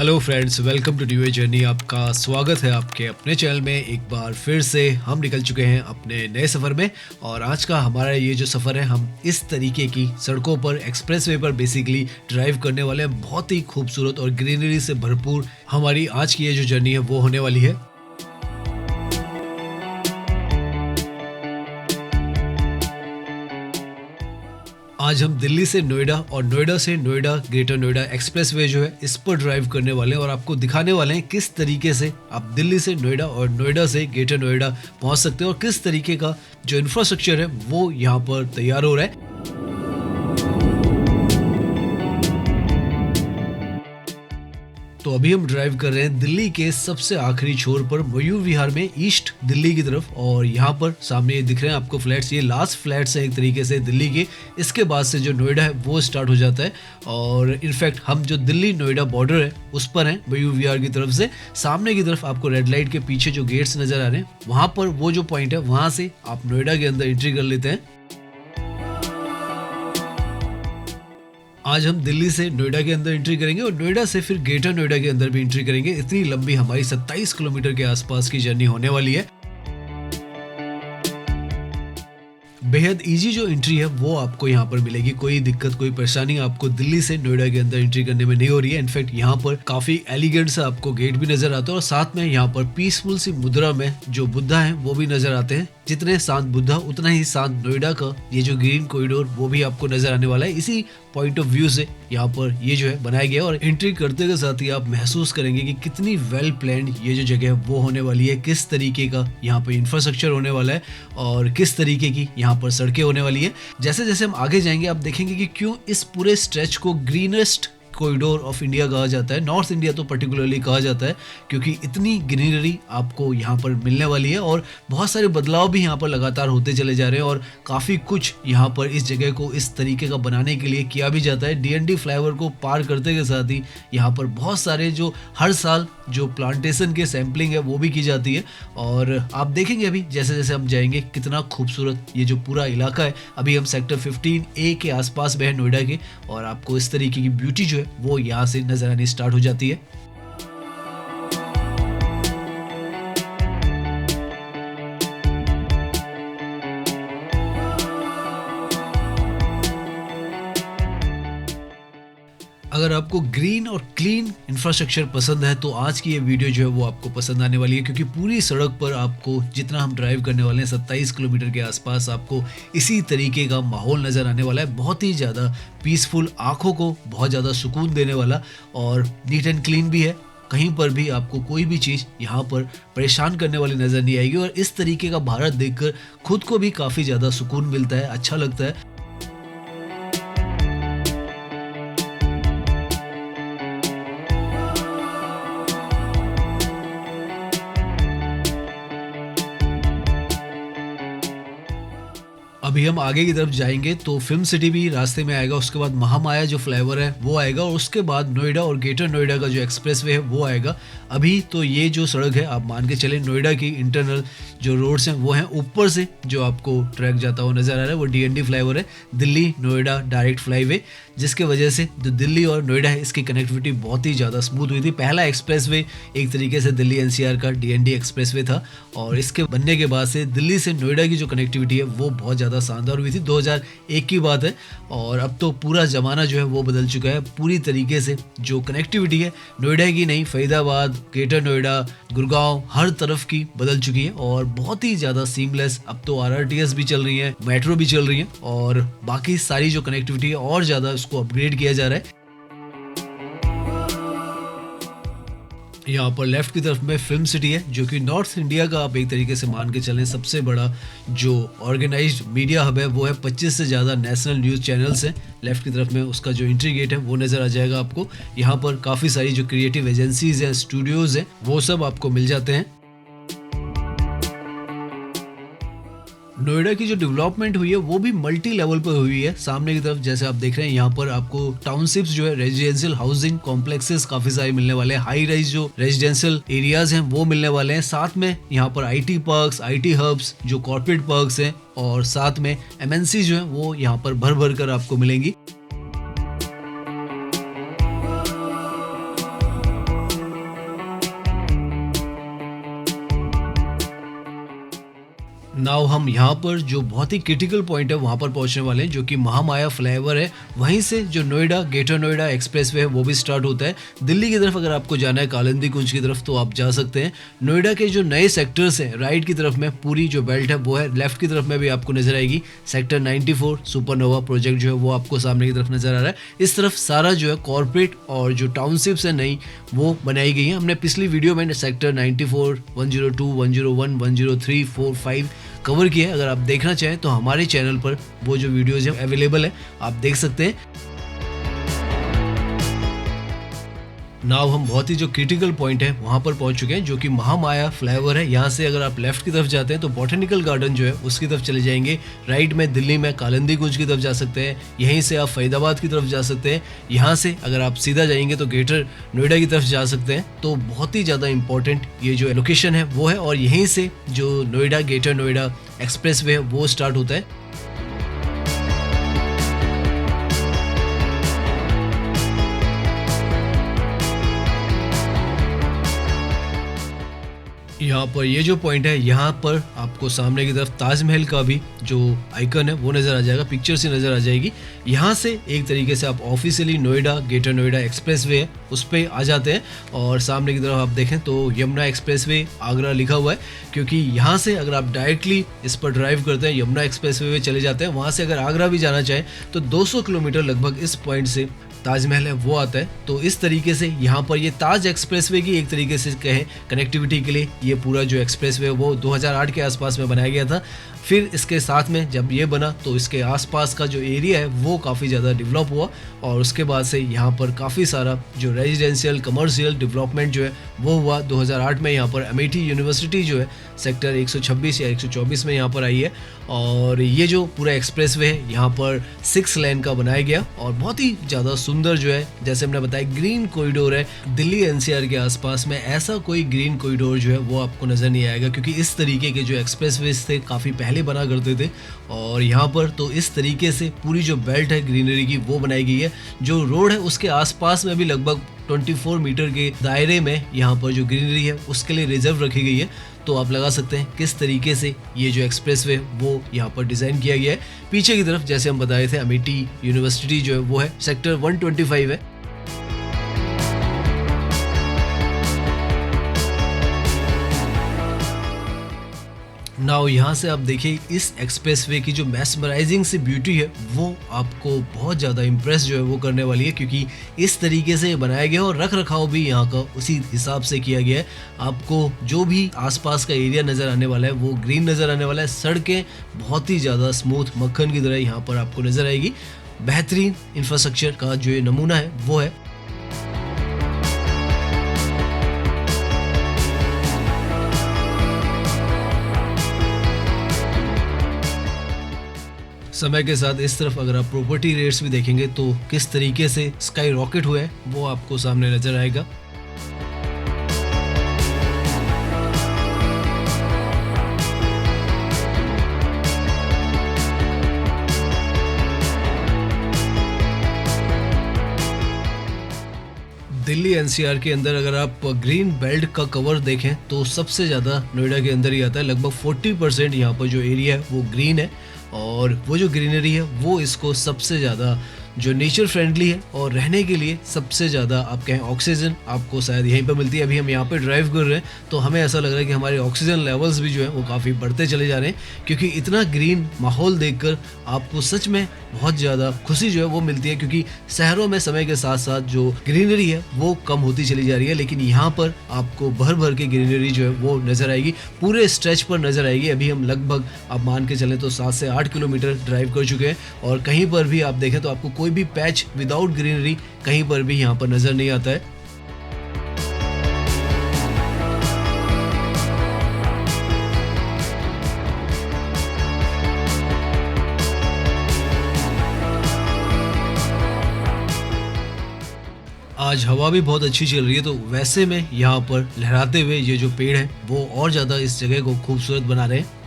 Hello friends, welcome to new journey. आपका स्वागत है आपके अपने चैनल में। एक बार फिर से हम निकल चुके हैं अपने नए सफ़र में। और आज का हमारा ये जो सफ़र है, हम इस तरीके की सड़कों पर, एक्सप्रेसवे पर बेसिकली ड्राइव करने वाले हैं। बहुत ही खूबसूरत और ग्रीनरी से भरपूर हमारी आज की ये जो जर्नी है वो होने वाली है। आज हम दिल्ली से नोएडा और नोएडा से नोएडा ग्रेटर नोएडा एक्सप्रेसवे जो है इस पर ड्राइव करने वाले हैं और आपको दिखाने वाले हैं किस तरीके से आप दिल्ली से नोएडा और नोएडा से ग्रेटर नोएडा पहुंच सकते हैं और किस तरीके का जो इंफ्रास्ट्रक्चर है वो यहाँ पर तैयार हो रहा है। तो अभी हम ड्राइव कर रहे हैं दिल्ली के सबसे आखिरी छोर पर, मयूर विहार में, ईस्ट दिल्ली की तरफ। और यहाँ पर सामने ये दिख रहे हैं आपको फ्लैट्स, ये लास्ट फ्लैट्स है एक तरीके से दिल्ली के। इसके बाद से जो नोएडा है वो स्टार्ट हो जाता है। और इनफैक्ट हम जो दिल्ली नोएडा बॉर्डर है उस पर हैं, मयूर विहार की तरफ से। सामने की तरफ आपको रेड लाइट के पीछे जो गेट्स नजर आ रहे हैं, वहाँ पर वो जो पॉइंट है, वहाँ से आप नोएडा के अंदर एंट्री कर लेते हैं। आज हम दिल्ली से नोएडा के अंदर एंट्री करेंगे और नोएडा से फिर ग्रेटर नोएडा के अंदर भी एंट्री करेंगे। इतनी लंबी हमारी 27 किलोमीटर के आसपास की जर्नी होने वाली है। बेहद इजी जो एंट्री है वो आपको यहाँ पर मिलेगी। कोई दिक्कत, कोई परेशानी आपको दिल्ली से नोएडा के अंदर एंट्री करने में नहीं हो रही है। इनफैक्ट यहाँ पर काफी एलिगेंट सा आपको गेट भी नजर आता है और साथ में यहाँ पर पीसफुल सी मुद्रा में जो बुद्धा है वो भी नजर आते हैं। जितने शांत बुद्धा उतना ही शांत नोएडा का ये जो ग्रीन कॉरिडोर वो भी आपको नजर आने वाला है। इसी पॉइंट ऑफ व्यू से यहाँ पर ये जो है बनाया गया है और एंट्री करते के साथ ही आप महसूस करेंगे कि कितनी वेल प्लान्ड ये जो जगह है वो होने वाली है, किस तरीके का यहाँ पर इंफ्रास्ट्रक्चर होने वाला है और किस तरीके की यहाँ पर सड़कें होने वाली है। जैसे जैसे हम आगे जाएंगे आप देखेंगे कि क्यों इस पूरे स्ट्रेच को ग्रीनेस्ट कॉरिडोर ऑफ इंडिया कहा जाता है, नॉर्थ इंडिया तो पर्टिकुलरली कहा जाता है, क्योंकि इतनी ग्रीनरी आपको यहाँ पर मिलने वाली है और बहुत सारे बदलाव भी यहाँ पर लगातार होते चले जा रहे हैं और काफ़ी कुछ यहाँ पर इस जगह को इस तरीके का बनाने के लिए किया भी जाता है। डीएनडी फ्लाईओवर को पार करते के साथ ही यहाँ पर बहुत सारे जो हर साल जो प्लांटेशन के सैम्पलिंग है वो भी की जाती है और आप देखेंगे अभी जैसे जैसे हम जाएंगे कितना खूबसूरत ये जो पूरा इलाका है। अभी हम सेक्टर 15A के आसपास में है नोएडा के और आपको इस तरीके की ब्यूटी जो है वो यहाँ से नजर आनी स्टार्ट हो जाती है। अगर आपको ग्रीन और क्लीन इंफ्रास्ट्रक्चर पसंद है तो आज की ये वीडियो जो है वो आपको पसंद आने वाली है, क्योंकि पूरी सड़क पर आपको जितना हम ड्राइव करने वाले हैं 27 किलोमीटर के आसपास आपको इसी तरीके का माहौल नज़र आने वाला है। बहुत ही ज़्यादा पीसफुल, आँखों को बहुत ज़्यादा सुकून देने वाला और नीट एंड क्लीन भी है। कहीं पर भी आपको कोई भी चीज़ यहाँ पर परेशान करने वाली नज़र नहीं आएगी और इस तरीके का भारत देखकर खुद को भी काफ़ी ज़्यादा सुकून मिलता है, अच्छा लगता है। अभी हम आगे की तरफ जाएंगे तो फिल्म सिटी भी रास्ते में आएगा, उसके बाद महामाया जो फ्लाईओवर है वो आएगा और उसके बाद नोएडा और ग्रेटर नोएडा का जो एक्सप्रेसवे है वो आएगा। अभी तो ये जो सड़क है आप मान के चले नोएडा की इंटरनल जो रोड्स हैं वो हैं, ऊपर से जो आपको ट्रैक जाता हुआ नजर आ रहा है वो डीएनडी फ्लाईओवर है, दिल्ली नोएडा डायरेक्ट फ्लाईवे, जिसके वजह से जो दिल्ली और नोएडा है इसकी कनेक्टिविटी बहुत ही ज़्यादा स्मूथ हुई थी। पहला एक्सप्रेसवे एक तरीके से दिल्ली एनसीआर का डीएनडी एक्सप्रेसवे था और इसके बनने के बाद से दिल्ली से नोएडा की जो कनेक्टिविटी है वो बहुत ज़्यादा शानदार हुई थी। 2001 की बात है और अब तो पूरा ज़माना जो है वो बदल चुका है। पूरी तरीके से जो कनेक्टिविटी है नोएडा की नहीं, फरीदाबाद, ग्रेटर नोएडा, गुड़गांव, हर तरफ की बदल चुकी है और बहुत ही ज़्यादा सीमलेस। अब तो आरआरटीएस भी चल रही है, मेट्रो भी चल रही है और बाकी सारी जो कनेक्टिविटी है और ज़्यादा उसको अपग्रेड किया जा रहा है। यहाँ पर लेफ्ट की तरफ में फिल्म सिटी है, जो कि नॉर्थ इंडिया का आप एक तरीके से मान के चलें सबसे बड़ा जो ऑर्गेनाइज्ड मीडिया हब है वो है। 25 से ज़्यादा नेशनल न्यूज़ चैनल्स हैं। लेफ्ट की तरफ में उसका जो एंट्री गेट है वो नज़र आ जाएगा आपको। यहाँ पर काफ़ी सारी जो क्रिएटिव एजेंसीज हैं, स्टूडियोज़ हैं, वो सब आपको मिल जाते हैं। नोएडा की जो डेवलपमेंट हुई है वो भी मल्टी लेवल पर हुई है। सामने की तरफ जैसे आप देख रहे हैं यहाँ पर आपको टाउनशिप्स जो है, रेजिडेंशियल हाउसिंग कॉम्प्लेक्सेस काफी सारे मिलने वाले हैं। हाई राइज जो रेजिडेंशियल एरियाज हैं वो मिलने वाले हैं। साथ में यहाँ पर आईटी पार्क्स, आईटी हब्स जो कॉर्पोरेट पार्क्स हैं और साथ में एमएनसी जो है वो यहाँ पर भर भर कर आपको मिलेंगी। नाउ हम यहाँ पर जो बहुत ही क्रिटिकल पॉइंट है वहाँ पर पहुँचने वाले हैं, जो कि महामाया फ्लाईओवर है। वहीं से जो नोएडा ग्रेटर नोएडा एक्सप्रेसवे है वो भी स्टार्ट होता है। दिल्ली की तरफ अगर आपको जाना है कालिंदी कुंज की तरफ तो आप जा सकते हैं। नोएडा के जो नए सेक्टर्स हैं राइट की तरफ में पूरी जो बेल्ट है वो है, लेफ्ट की तरफ में भी आपको नजर आएगी सेक्टर 94 सुपरनोवा प्रोजेक्ट जो है वो आपको सामने की तरफ नजर आ रहा है। इस तरफ सारा जो है कॉर्पोरेट और जो टाउनशिप्स है नई वो बनाई गई है। हमने पिछली वीडियो में सेक्टर 94, 102, 101, 103, 4, 5 कवर किया है। अगर आप देखना चाहें तो हमारे चैनल पर वो जो वीडियोज है अवेलेबल है, आप देख सकते हैं। नाउ हम बहुत ही जो क्रिटिकल पॉइंट है वहाँ पर पहुँच चुके हैं, जो कि महामाया फ्लाईओवर है। यहाँ से अगर आप लेफ्ट की तरफ जाते हैं तो बॉटनिकल गार्डन जो है उसकी तरफ चले जाएंगे। राइट में दिल्ली में कालिंदी कुंज की तरफ जा सकते हैं। यहीं से आप फरीदाबाद की तरफ जा सकते हैं। यहाँ से अगर आप सीधा जाएंगे तो ग्रेटर नोएडा की तरफ जा सकते हैं। तो बहुत ही ज़्यादा इंपॉर्टेंट ये जो लोकेशन है वो है, और यहीं से जो नोएडा ग्रेटर नोएडा एक्सप्रेसवे है वो स्टार्ट होता है। यहाँ पर ये जो पॉइंट है यहाँ पर आपको सामने की तरफ ताजमहल का भी जो आइकन है वो नज़र आ जाएगा, पिक्चर से नज़र आ जाएगी। यहाँ से एक तरीके से आप officially Noida greater Noida expressway है उस पर आ जाते हैं, और सामने की तरफ आप देखें तो यमुना एक्सप्रेसवे आगरा लिखा हुआ है, क्योंकि यहाँ से अगर आप डायरेक्टली इस पर ड्राइव करते हैं यमुना एक्सप्रेसवे में चले जाते हैं। वहाँ से अगर आगरा भी जाना चाहें तो 200 किलोमीटर लगभग इस पॉइंट से ताजमहल है वो आता है। तो इस तरीके से यहाँ पर ये ताज एक्सप्रेसवे की एक तरीके से कहें कनेक्टिविटी के लिए ये पूरा जो एक्सप्रेसवे वो 2008 के आसपास में बनाया गया था। फिर इसके साथ में जब ये बना तो इसके आसपास का जो एरिया है वो काफ़ी ज़्यादा डेवलप हुआ, और उसके बाद से यहाँ पर काफ़ी सारा जो रेजिडेंशियल कमर्शियल डेवलपमेंट जो है वो हुआ। 2008 में यहाँ पर अमेठी यूनिवर्सिटी जो है सेक्टर 126 या 124 में यहाँ पर आई है, और ये जो पूरा एक्सप्रेसवे है यहाँ पर 6 लेन का बनाया गया, और बहुत ही ज़्यादा सुंदर जो है, जैसे हमने बताया ग्रीन कॉरिडोर है। दिल्ली एनसीआर के आसपास में ऐसा कोई ग्रीन कॉरिडोर जो है वो आपको नज़र नहीं आएगा, क्योंकि इस तरीके के जो एक्सप्रेसवेज थे काफ़ी पहले बना करते थे, और यहाँ पर तो इस तरीके से पूरी जो बेल्ट है ग्रीनरी की वो बनाई गई है। जो रोड है उसके आसपास में भी लगभग 24 मीटर के दायरे में यहाँ पर जो ग्रीनरी है उसके लिए रिजर्व रखी गई है। तो आप लगा सकते हैं किस तरीके से ये जो एक्सप्रेसवे वो यहाँ पर डिज़ाइन किया गया है। पीछे की तरफ जैसे हम बताए थे अमेठी यूनिवर्सिटी जो है वो है सेक्टर 125 है। नाउ यहाँ से आप देखिए इस एक्सप्रेसवे की जो मैस्मराइजिंग सी ब्यूटी है वो आपको बहुत ज़्यादा इम्प्रेस जो है वो करने वाली है, क्योंकि इस तरीके से बनाया गया और रख रखाव भी यहाँ का उसी हिसाब से किया गया है। आपको जो भी आसपास का एरिया नज़र आने वाला है वो ग्रीन नज़र आने वाला है। सड़कें बहुत ही ज़्यादा स्मूथ मक्खन की तरह यहाँ पर आपको नज़र आएगी। बेहतरीन इंफ्रास्ट्रक्चर का जो ये नमूना है वो है। समय के साथ इस तरफ अगर आप प्रॉपर्टी रेट्स भी देखेंगे तो किस तरीके से स्काई रॉकेट हुआ है वो आपको सामने नजर आएगा। दिल्ली एनसीआर के अंदर अगर आप ग्रीन बेल्ट का कवर देखें तो सबसे ज़्यादा नोएडा के अंदर ही आता है। लगभग 40% यहाँ पर जो एरिया है वो ग्रीन है, और वो जो ग्रीनरी है वो इसको सबसे ज़्यादा जो नेचर फ्रेंडली है और रहने के लिए सबसे ज़्यादा आप कहें ऑक्सीजन आपको शायद यहीं पर मिलती है। अभी हम यहाँ पे ड्राइव कर रहे हैं तो हमें ऐसा लग रहा है कि हमारे ऑक्सीजन लेवल्स भी जो है वो काफ़ी बढ़ते चले जा रहे हैं, क्योंकि इतना ग्रीन माहौल देखकर आपको सच में बहुत ज़्यादा खुशी जो है वो मिलती है। क्योंकि शहरों में समय के साथ साथ जो ग्रीनरी है वो कम होती चली जा रही है, लेकिन यहाँ पर आपको भर भर के ग्रीनरी जो है वो नज़र आएगी, पूरे स्ट्रेच पर नज़र आएगी। अभी हम लगभग आप मान के चलें तो 7 से 8 किलोमीटर ड्राइव कर चुके हैं, और कहीं पर भी आप देखें तो आपको कोई भी पैच विदाउट ग्रीनरी कहीं पर भी यहाँ पर नज़र नहीं आता है। आज हवा भी बहुत अच्छी चल रही है, तो वैसे में यहाँ पर लहराते हुए ये जो पेड़ हैं वो और ज़्यादा इस जगह को खूबसूरत बना रहे हैं।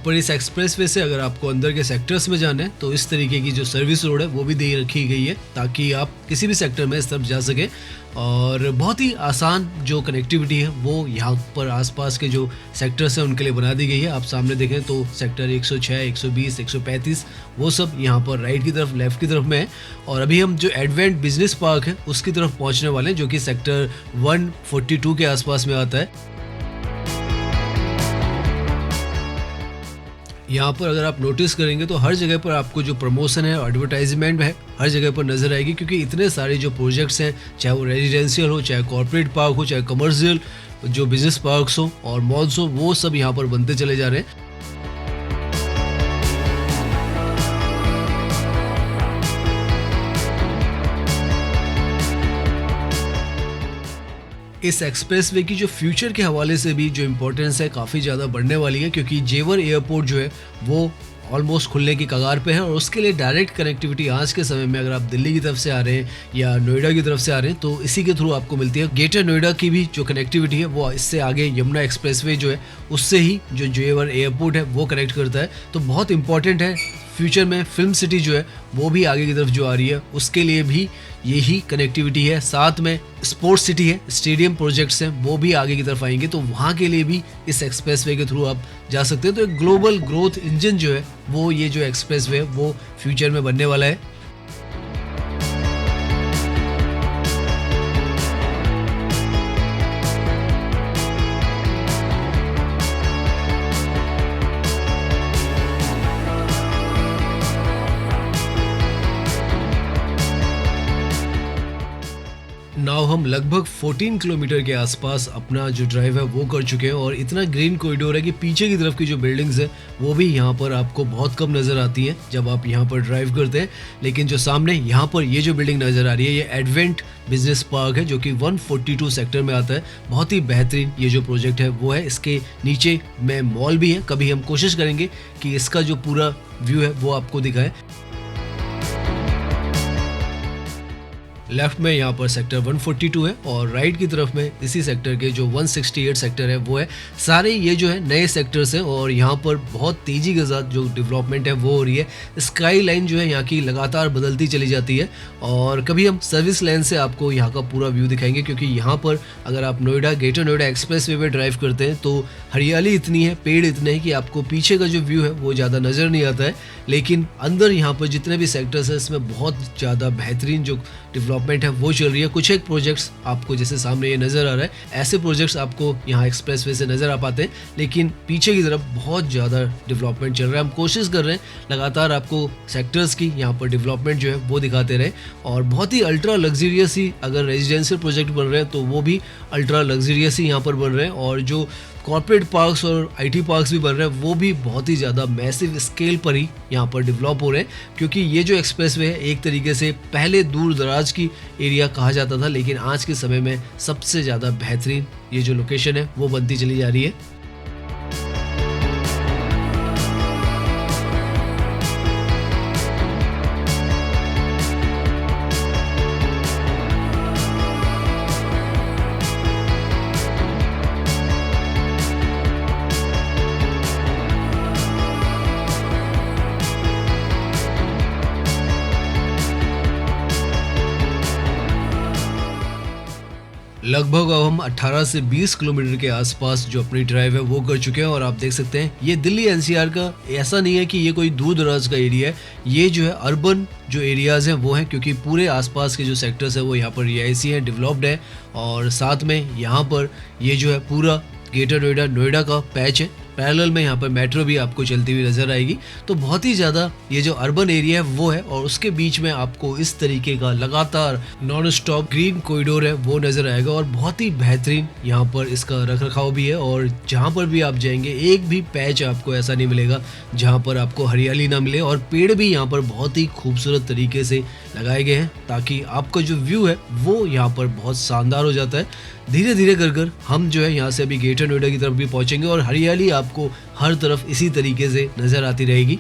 पर इस एक्सप्रेसवे से अगर आपको अंदर के सेक्टर्स में जाना है तो इस तरीके की जो सर्विस रोड है वो भी दे रखी गई है ताकि आप किसी भी सेक्टर में इस तरफ जा सकें। और बहुत ही आसान जो कनेक्टिविटी है वो यहाँ पर आसपास के जो सेक्टर्स हैं उनके लिए बना दी गई है। आप सामने देखें तो सेक्टर 106, 120, 135 वो सब यहाँ पर राइट की तरफ, लेफ्ट की तरफ में है। और अभी हम जो एडवेंट बिजनेस पार्क है उसकी तरफ पहुँचने वाले हैं जो कि सेक्टर 142 के आसपास में आता है। यहाँ पर अगर आप नोटिस करेंगे तो हर जगह पर आपको जो प्रमोशन है, एडवर्टाइजमेंट है, हर जगह पर नजर आएगी क्योंकि इतने सारे जो प्रोजेक्ट्स हैं, चाहे वो रेजिडेंशियल हो, चाहे कॉर्पोरेट पार्क हो, चाहे कमर्शियल जो बिजनेस पार्क्स हो और मॉल्स हो, वो सब यहाँ पर बनते चले जा रहे हैं। इस एक्सप्रेसवे की जो फ्यूचर के हवाले से भी जो इम्पोर्टेंस है काफ़ी ज़्यादा बढ़ने वाली है क्योंकि जेवर एयरपोर्ट जो है वो ऑलमोस्ट खुलने की कगार पे है और उसके लिए डायरेक्ट कनेक्टिविटी आज के समय में अगर आप दिल्ली की तरफ से आ रहे हैं या नोएडा की तरफ से आ रहे हैं तो इसी के थ्रू आपको मिलती है। ग्रेटर नोएडा की भी जो कनेक्टिविटी है वो इससे आगे यमुना एक्सप्रेसवे जो है उससे ही जो जेवर एयरपोर्ट है वो कनेक्ट करता है। तो बहुत इंपॉर्टेंट है। फ्यूचर में फिल्म सिटी जो है वो भी आगे की तरफ जो आ रही है उसके लिए भी यही कनेक्टिविटी है। साथ में स्पोर्ट्स सिटी है, स्टेडियम प्रोजेक्ट्स हैं वो भी आगे की तरफ आएंगे तो वहाँ के लिए भी इस एक्सप्रेसवे के थ्रू आप जा सकते हैं। तो एक ग्लोबल ग्रोथ इंजन जो है वो ये जो एक्सप्रेसवे है वो फ्यूचर में बनने वाला है। नाउ हम लगभग 14 किलोमीटर के आसपास अपना जो ड्राइव है वो कर चुके हैं और इतना ग्रीन कॉरिडोर है कि पीछे की तरफ की जो बिल्डिंग्स है वो भी यहाँ पर आपको बहुत कम नज़र आती हैं जब आप यहाँ पर ड्राइव करते हैं। लेकिन जो सामने यहाँ पर ये जो बिल्डिंग नज़र आ रही है ये एडवेंट बिजनेस पार्क है जो कि 142 सेक्टर में आता है। बहुत ही बेहतरीन ये जो प्रोजेक्ट है वो है। इसके नीचे में मॉल भी है। कभी हम कोशिश करेंगे कि इसका जो पूरा व्यू है वो आपको दिखाएं। लेफ्ट में यहाँ पर सेक्टर 142 है और राइट की तरफ में इसी सेक्टर के जो 168 सेक्टर है वो है। सारे ये जो है नए सेक्टर्स हैं और यहाँ पर बहुत तेज़ी के साथ जो डेवलपमेंट है वो हो रही है। स्काई लाइन जो है यहाँ की लगातार बदलती चली जाती है और कभी हम सर्विस लाइन से आपको यहाँ का पूरा व्यू दिखाएंगे क्योंकि यहाँ पर अगर आप Noida greater Noida express way पर ड्राइव करते हैं तो हरियाली इतनी है, पेड़ इतने हैं कि आपको पीछे का जो व्यू है वो ज़्यादा नज़र नहीं आता है। लेकिन अंदर यहाँ पर जितने भी सेक्टर्स हैं इसमें बहुत ज़्यादा बेहतरीन जो डेवलपमेंट है वो चल रही है। कुछ एक प्रोजेक्ट्स आपको जैसे सामने ये नज़र आ रहा है ऐसे प्रोजेक्ट्स आपको यहाँ एक्सप्रेसवे से नज़र आ पाते हैं लेकिन पीछे की तरफ बहुत ज़्यादा डेवलपमेंट चल रहा है। हम कोशिश कर रहे हैं लगातार आपको सेक्टर्स की यहाँ पर डेवलपमेंट जो है वो दिखाते रहे और बहुत ही अल्ट्रा लग्जरियस ही अगर रेजिडेंशियल प्रोजेक्ट बन रहे हैं तो वो भी अल्ट्रा लग्जरियस ही यहाँ पर बन रहे हैं और जो कॉर्पोरेट पार्क्स और आईटी पार्क्स भी बन रहे हैं वो भी बहुत ही ज़्यादा मैसिव स्केल पर ही यहाँ पर डेवलप हो रहे हैं क्योंकि ये जो एक्सप्रेसवे है एक तरीके से पहले दूर दराज की एरिया कहा जाता था लेकिन आज के समय में सबसे ज़्यादा बेहतरीन ये जो लोकेशन है वो बनती चली जा रही है। लगभग अब हम 18 से 20 किलोमीटर के आसपास जो अपनी ड्राइव है वो कर चुके हैं और आप देख सकते हैं ये दिल्ली एनसीआर का ऐसा नहीं है कि ये कोई दूर दराज का एरिया है। ये जो है अर्बन जो एरियाज़ हैं वो हैं क्योंकि पूरे आसपास के जो सेक्टर्स है वो यहाँ पर रिहायशी हैं, डेवलप्ड है और साथ में यहाँ पर ये जो है पूरा ग्रेटर नोएडा नोएडा का पैच है। पैरेलल में यहाँ पर मेट्रो भी आपको चलती हुई नज़र आएगी। तो बहुत ही ज़्यादा ये जो अर्बन एरिया है वो है और उसके बीच में आपको इस तरीके का लगातार नॉन स्टॉप ग्रीन कॉरिडोर है वो नज़र आएगा और बहुत ही बेहतरीन यहाँ पर इसका रख रखाव भी है और जहाँ पर भी आप जाएंगे एक भी पैच आपको ऐसा नहीं मिलेगा जहाँ पर आपको हरियाली ना मिले और पेड़ भी यहाँ पर बहुत ही खूबसूरत तरीके से लगाए गए हैं ताकि आपका जो व्यू है वो यहाँ पर बहुत शानदार हो जाता है। धीरे धीरे कर हम जो है यहाँ से अभी ग्रेटर नोएडा की तरफ भी पहुँचेंगे और हरियाली आपको हर तरफ इसी तरीके से नज़र आती रहेगी।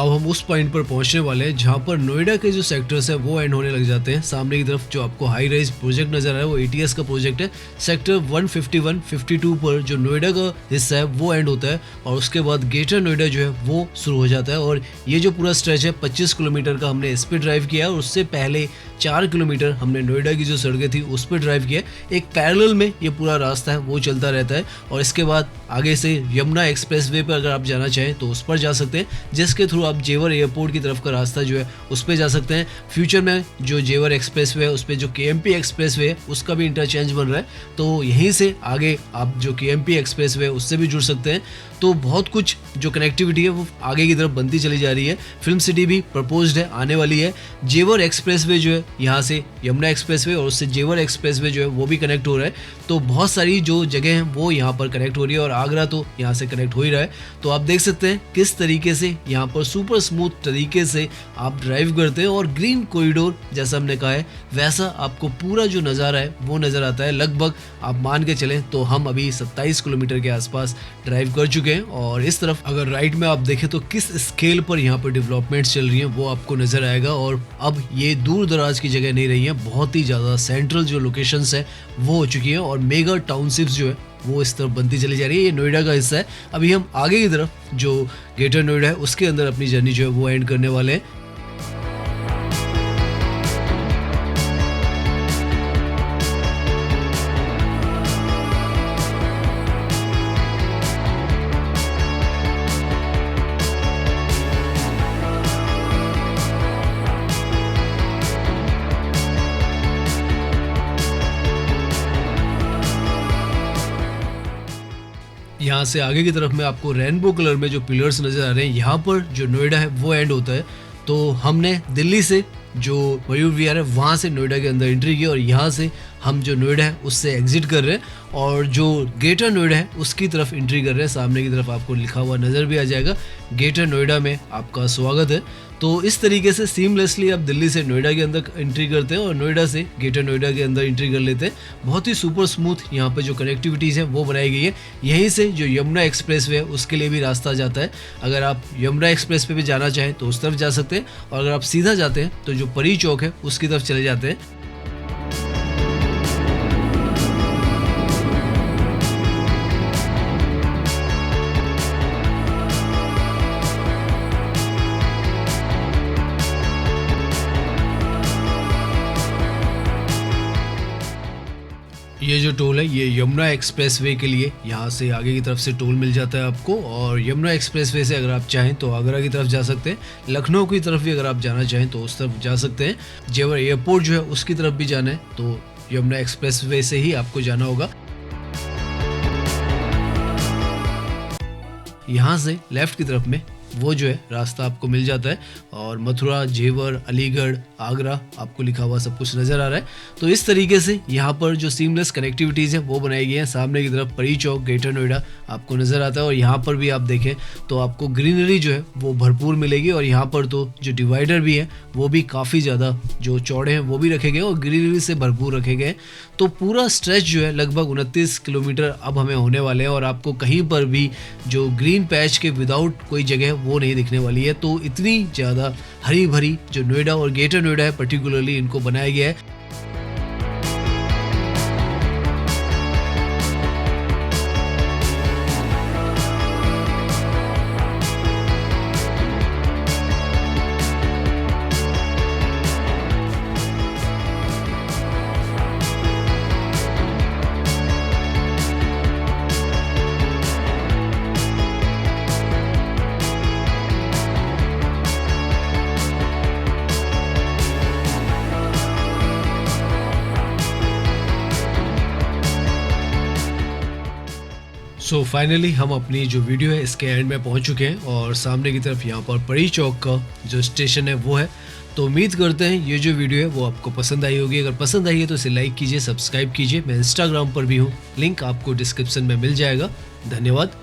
अब हम उस पॉइंट पर पहुंचने वाले हैं जहां पर नोएडा के जो सेक्टर्स है वो एंड होने लग जाते हैं। सामने की तरफ जो आपको हाई राइज प्रोजेक्ट नजर आ रहा है वो एटीएस का प्रोजेक्ट है। सेक्टर 151, 52 पर जो नोएडा का हिस्सा है वो एंड होता है और उसके बाद ग्रेटर नोएडा जो है वो शुरू हो जाता है। और ये जो पूरा स्ट्रेच है 25 किलोमीटर का हमने इस पर ड्राइव किया और उससे पहले 4 किलोमीटर हमने नोएडा की जो सड़कें थी उस पर ड्राइव किया। एक पैरेलल में ये पूरा रास्ता है वो चलता रहता है और इसके बाद आगे से यमुना एक्सप्रेसवे पर अगर आप जाना चाहें तो उस पर जा सकते हैं, जिसके थ्रू आप जेवर एयरपोर्ट की तरफ का रास्ता जो है उस पर जा सकते हैं। फ्यूचर में जो जेवर एक्सप्रेसवे है उस पर जो केएमपी एक्सप्रेसवे है उसका भी इंटरचेंज बन रहा है, तो यहीं से आगे आप जो केएमपी एक्सप्रेसवे है उससे भी जुड़ सकते हैं। तो बहुत कुछ जो कनेक्टिविटी है वो आगे की तरफ बनती चली जा रही है। फिल्म सिटी भी प्रपोज्ड है, आने वाली है। जेवर एक्सप्रेसवे जो है यहाँ से यमुना एक्सप्रेसवे और उससे जेवर एक्सप्रेसवे जो है वो भी कनेक्ट हो रहा है। तो बहुत सारी जो जगह हैं वो यहाँ पर कनेक्ट हो रही है और आगरा तो यहाँ से कनेक्ट हो ही रहा है। तो आप देख सकते हैं किस तरीके से यहाँ पर सुपर स्मूथ तरीके से आप ड्राइव करते हैं और ग्रीन कॉरिडोर जैसा हमने कहा है वैसा आपको पूरा जो नज़ारा है वो नज़र आता है। लगभग आप मान के चलें तो हम अभी 27 किलोमीटर के आसपास ड्राइव कर चुके हैं और इस तरफ अगर राइट में आप देखें तो किस स्केल पर यहाँ पर डेवलपमेंट्स चल रही हैं वो आपको नज़र आएगा। और अब ये दूर दराज की जगह नहीं रही है, बहुत ही ज़्यादा सेंट्रल जो लोकेशंस है वो हो चुकी है और मेगा टाउनशिप्स जो है वो इस तरफ बनती चली जा रही है। ये नोएडा का हिस्सा है। अभी हम आगे की तरफ जो ग्रेटर नोएडा है उसके अंदर अपनी जर्नी जो है वो एंड करने वाले हैं। यहाँ से आगे की तरफ में आपको रेनबो कलर में जो पिलर्स नज़र आ रहे हैं, यहाँ पर जो नोएडा है वो एंड होता है। तो हमने दिल्ली से जो मयूर विहार है वहाँ से नोएडा के अंदर एंट्री की और यहाँ से हम जो नोएडा है उससे एग्जिट कर रहे हैं और जो ग्रेटर नोएडा है उसकी तरफ एंट्री कर रहे हैं। सामने की तरफ आपको लिखा हुआ नज़र भी आ जाएगा, ग्रेटर नोएडा में आपका स्वागत है। तो इस तरीके से सीमलेसली आप दिल्ली से नोएडा के अंदर एंट्री करते हैं और नोएडा से ग्रेटर नोएडा के अंदर एंट्री कर लेते हैं। बहुत ही सुपर स्मूथ यहाँ पे जो कनेक्टिविटीज़ है वो बनाई गई है। यहीं से जो यमुना एक्सप्रेसवे है उसके लिए भी रास्ता जाता है। अगर आप यमुना एक्सप्रेस पे भी जाना चाहें तो उस तरफ जा सकते हैं और अगर आप सीधा जाते हैं तो जो परी चौक है उसकी तरफ चले जाते हैं। ये जो टोल है ये यमुना एक्सप्रेसवे के लिए यहाँ से आगे की तरफ से टोल मिल जाता है आपको और यमुना एक्सप्रेसवे से अगर आप चाहें तो आगरा की तरफ जा सकते हैं। लखनऊ की तरफ भी अगर आप जाना चाहें तो उस तरफ जा सकते हैं। जेवर एयरपोर्ट जो है उसकी तरफ भी जाना है तो यमुना एक्सप्रेसवे से ही आपको जाना होगा। यहाँ से लेफ्ट की तरफ में वो जो है रास्ता आपको मिल जाता है और मथुरा, जेवर, अलीगढ़, आगरा आपको लिखा हुआ सब कुछ नज़र आ रहा है। तो इस तरीके से यहाँ पर जो सीमलेस कनेक्टिविटीज़ है वो बनाई गई है। सामने की तरफ परी चौक, ग्रेटर नोएडा आपको नज़र आता है और यहाँ पर भी आप देखें तो आपको ग्रीनरी जो है वो भरपूर मिलेगी और यहाँ पर तो जो डिवाइडर भी है वो भी काफ़ी ज़्यादा जो चौड़े हैं वो भी रखे गए और ग्रीनरी से भरपूर रखे गए। तो पूरा स्ट्रेच जो है लगभग 29 किलोमीटर अब हमें होने वाले हैं और आपको कहीं पर भी जो ग्रीन पैच के विदाउट कोई जगह वो नहीं दिखने वाली है। तो इतनी ज़्यादा हरी भरी जो नोएडा और ग्रेटर नोएडा है पर्टिकुलरली इनको बनाया गया है। सो फाइनली हम अपनी जो वीडियो है इसके एंड में पहुंच चुके हैं और सामने की तरफ यहाँ पर परी चौक का जो स्टेशन है वो है। तो उम्मीद करते हैं ये जो वीडियो है वो आपको पसंद आई होगी। अगर पसंद आई है तो इसे लाइक कीजिए, सब्सक्राइब कीजिए। मैं इंस्टाग्राम पर भी हूँ, लिंक आपको डिस्क्रिप्शन में मिल जाएगा। धन्यवाद।